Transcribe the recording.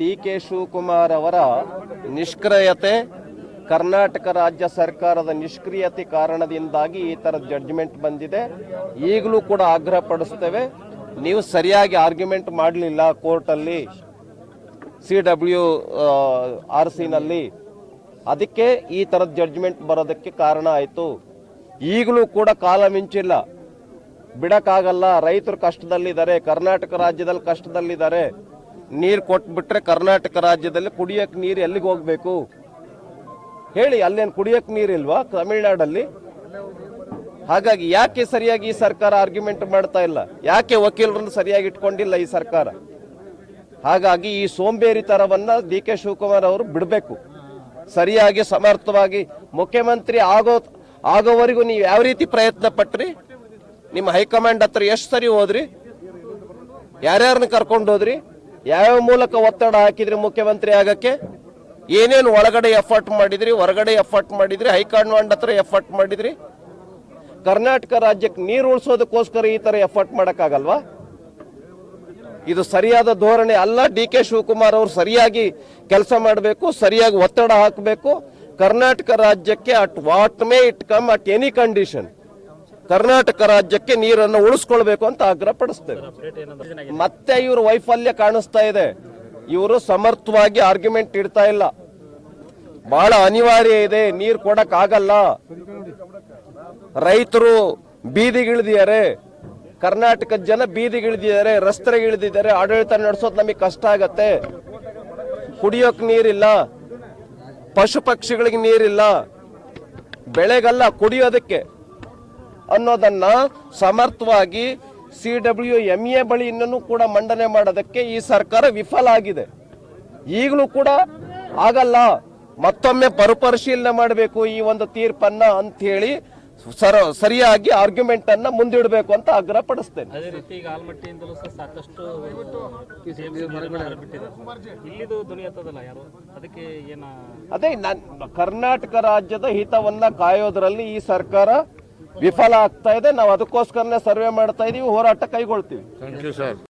ಡಿ.ಕೆ. ಶಿವಕುಮಾರ್ ಅವರ ನಿಷ್ಕ್ರಿಯತೆ, ಕರ್ನಾಟಕ ರಾಜ್ಯ ಸರ್ಕಾರದ ನಿಷ್ಕ್ರಿಯತೆ ಕಾರಣದಿಂದಾಗಿ ಈ ಥರದ ಜಡ್ಜ್ಮೆಂಟ್ ಬಂದಿದೆ. ಈಗಲೂ ಕೂಡ ಆಗ್ರಹ ಪಡಿಸ್ತೇವೆ, ನೀವು ಸರಿಯಾಗಿ ಆರ್ಗ್ಯುಮೆಂಟ್ ಮಾಡಲಿಲ್ಲ ಕೋರ್ಟಲ್ಲಿ, CWRCನಲ್ಲಿ, ಅದಕ್ಕೆ ಈ ಥರದ ಜಡ್ಜ್ಮೆಂಟ್ ಬರೋದಕ್ಕೆ ಕಾರಣ ಆಯಿತು. ಈಗಲೂ ಕೂಡ ಕಾಲ ಮಿಂಚಿಲ್ಲ, ಬಿಡಕ್ಕಾಗಲ್ಲ. ರೈತರು ಕಷ್ಟದಲ್ಲಿದ್ದಾರೆ, ಕರ್ನಾಟಕ ರಾಜ್ಯದಲ್ಲಿ ಕಷ್ಟದಲ್ಲಿದ್ದಾರೆ. ನೀರು ಕೊಟ್ಬಿಟ್ರೆ ಕರ್ನಾಟಕ ರಾಜ್ಯದಲ್ಲಿ ಕುಡಿಯೋಕೆ ನೀರು ಎಲ್ಲಿಗೆ ಹೋಗಬೇಕು ಹೇಳಿ? ಅಲ್ಲೇನು ಕುಡಿಯೋಕೆ ನೀರಿಲ್ವಾ ತಮಿಳ್ನಾಡಲ್ಲಿ? ಹಾಗಾಗಿ ಯಾಕೆ ಸರಿಯಾಗಿ ಈ ಸರ್ಕಾರ ಆರ್ಗ್ಯುಮೆಂಟ್ ಮಾಡ್ತಾ ಇಲ್ಲ? ಯಾಕೆ ವಕೀಲರನ್ನು ಸರಿಯಾಗಿ ಇಟ್ಕೊಂಡಿಲ್ಲ ಈ ಸರ್ಕಾರ? ಹಾಗಾಗಿ ಈ ಸೋಂಬೇರಿ ತರವನ್ನ ಡಿ.ಕೆ. ಶಿವಕುಮಾರ್ ಅವರು ಬಿಡಬೇಕು. ಸರಿಯಾಗಿ ಸಮರ್ಥವಾಗಿ ಮುಖ್ಯಮಂತ್ರಿ ಆಗೋವರೆಗೂ ನೀವು ಯಾವ ರೀತಿ ಪ್ರಯತ್ನ ಪಟ್ರಿ? ನಿಮ್ಮ ಹೈಕಮಾಂಡ್ ಹತ್ರ ಎಷ್ಟು ಸರಿ ಹೋದ್ರಿ? ಯಾರ್ಯಾರನ್ನ ಕರ್ಕೊಂಡು ಹೋದ್ರಿ? ಯಾವ್ಯಾವ ಮೂಲಕ ಒತ್ತಡ ಹಾಕಿದ್ರಿ ಮುಖ್ಯಮಂತ್ರಿ ಆಗಕ್ಕೆ? ಏನೇನು ಒಳಗಡೆ ಎಫರ್ಟ್ ಮಾಡಿದ್ರಿ, ಹೊರಗಡೆ ಎಫರ್ಟ್ ಮಾಡಿದ್ರಿ, ಹೈಕಮಾಂಡ್ ಹತ್ರ ಎಫರ್ಟ್ ಮಾಡಿದ್ರಿ? ಕರ್ನಾಟಕ ರಾಜ್ಯಕ್ಕೆ ನೀರು ಉಳಿಸೋದಕ್ಕೋಸ್ಕರ ಈ ತರ ಎಫರ್ಟ್ ಮಾಡಕ್ಕಾಗಲ್ವಾ? ಇದು ಸರಿಯಾದ ಧೋರಣೆ ಅಲ್ಲ. ಡಿ.ಕೆ. ಶಿವಕುಮಾರ್ ಅವರು ಸರಿಯಾಗಿ ಕೆಲಸ ಮಾಡಬೇಕು, ಸರಿಯಾಗಿ ಒತ್ತಡ ಹಾಕಬೇಕು. ಕರ್ನಾಟಕ ರಾಜ್ಯಕ್ಕೆ at what May it come at any condition Karnataka ರಾಜ್ಯಕ್ಕೆ ನೀರನ್ನು ಉಳಿಸ್ಕೊಳ್ಬೇಕು ಅಂತ ಆಗ್ರಹ ಪಡಿಸ್ತೇವೆ. ಮತ್ತೆ ಇವರು ವೈಫಲ್ಯ ಕಾಣಿಸ್ತಾ ಇದೆ. ಇವರು ಸಮರ್ಥವಾಗಿ ಆರ್ಗ್ಯುಮೆಂಟ್ ಇಡ್ತಾ ಇಲ್ಲ. ಬಹಳ ಅನಿವಾರ್ಯ ಇದೆ, ನೀರು ಕೊಡಕ್ ಆಗಲ್ಲ. ರೈತರು ಬೀದಿಗಿಳಿದಿದ್ದಾರೆ, ಕರ್ನಾಟಕದ ಜನ ಬೀದಿಗಿಳಿದಿದ್ದಾರೆ, ರಸ್ತೆಗಿಳಿದಿದ್ದಾರೆ. ಆಡಳಿತ ನಡೆಸೋದು ನಮಗೆ ಕಷ್ಟ ಆಗತ್ತೆ. ಕುಡಿಯೋಕ್ ನೀರಿಲ್ಲ, ಪಶು ಪಕ್ಷಿಗಳಿಗೆ ನೀರಿಲ್ಲ, ಬೆಳೆಗಲ್ಲ ಕುಡಿಯೋದಕ್ಕೆ ಅನ್ನೋದನ್ನ ಸಮರ್ಥವಾಗಿ CWMA ಬಳಿ ಇನ್ನೂ ಕೂಡ ಮಂಡನೆ ಮಾಡೋದಕ್ಕೆ ಈ ಸರ್ಕಾರ ವಿಫಲ ಆಗಿದೆ. ಈಗಲೂ ಕೂಡ ಆಗಲ್ಲ. ಮತ್ತೊಮ್ಮೆ ಮರುಪರಿಶೀಲನೆ ಮಾಡಬೇಕು ಈ ಒಂದು ತೀರ್ಪನ್ನ ಅಂತ ಹೇಳಿ ಸರಿಯಾಗಿ ಆರ್ಗ್ಯುಮೆಂಟ್ ಅನ್ನ ಮುಂದಿಡಬೇಕು ಅಂತ ಆಗ್ರಹ ಪಡಿಸ್ತೇನೆ. ಅದೇ ರೀತಿ ಈಗ ಆಲ್ಮಟ್ಟಿಯಿಂದಲೂ ಸಹ ಸಾಕಷ್ಟು ಅದೇ ಕರ್ನಾಟಕ ರಾಜ್ಯದ ಹಿತವನ್ನ ಕಾಯೋದ್ರಲ್ಲಿ ಈ ಸರ್ಕಾರ ವಿಫಲ ಆಗ್ತಾ ಇದೆ. ನಾವು ಅದಕ್ಕೋಸ್ಕರನೇ ಸರ್ವೆ ಮಾಡ್ತಾ ಇದೀವಿ, ಹೋರಾಟ ಕೈಗೊಳ್ತೀವಿ.